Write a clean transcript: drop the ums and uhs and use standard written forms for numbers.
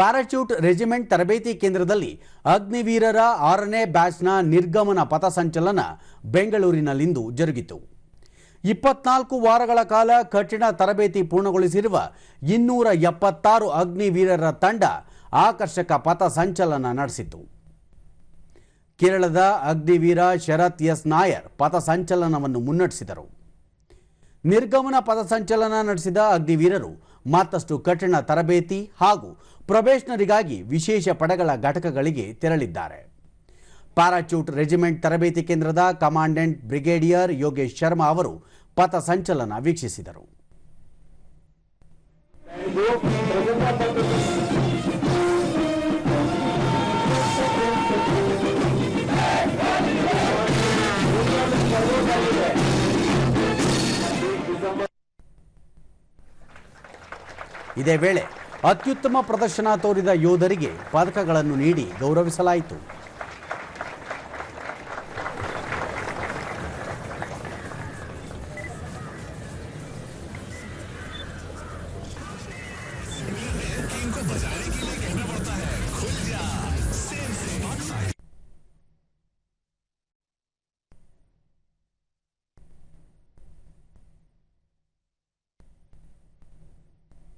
Parachute regiment ತರಬೇತಿ ಕೇಂದ್ರದಲ್ಲಿ ಅಗ್ನಿವೀರರ 6ನೇ ಬ್ಯಾಚ್ನ ನಿರ್ಗಮನ ಪಥಸಂಚಲನ ಬೆಂಗಳೂರಿನಲ್ಲಿಂದು ಜರುಗಿತು. 24 ವಾರಗಳ ಕಾಲ ಕಠಿಣ ತರಬೇತಿ ಪೂರ್ಣಗೊಳಿಸಿರುವ 276 ಅಗ್ನಿವೀರರ ತಂಡ ಆಕರ್ಷಕ ಪಥಸಂಚಲನ ನಡೆಸಿತು. ಕೇರಳದ ಅಗ್ನಿವೀರ ಶರತ್ ಎಸ್ ನಾಯರ್ ಪಥಸಂಚಲನವನ್ನು ಮುನ್ನಡೆಸಿದರು. ನಿರ್ಗಮನ ಪಥಸಂಚಲನ ನಡೆಸಿದ ಅಗ್ನಿವೀರರು ಮತ್ತಷ್ಟು ಕಠಿಣ ತರಬೇತಿ ಹಾಗೂ ಪ್ರೊಬೇಷನರಿಗಾಗಿ ವಿಶೇಷ ಪಡೆಗಳ ಘಟಕಗಳಿಗೆ ತೆರಳಿದ್ದಾರೆ. ಪ್ಯಾರಾಚೂಟ್ ರೆಜಿಮೆಂಟ್ ತರಬೇತಿ ಕೇಂದ್ರದ ಕಮಾಂಡೆಂಟ್ ಬ್ರಿಗೇಡಿಯರ್ ಯೋಗೇಶ್ ಶರ್ಮಾ ಅವರು ಪಥಸಂಚಲನ ವೀಕ್ಷಿಸಿದರು. ಇದೇ ವೇಳೆ ಅತ್ಯುತ್ತಮ ಪ್ರದರ್ಶನ ತೋರಿದ ಯೋಧರಿಗೆ ಪದಕಗಳನ್ನು ನೀಡಿ ಗೌರವಿಸಲಾಯಿತು.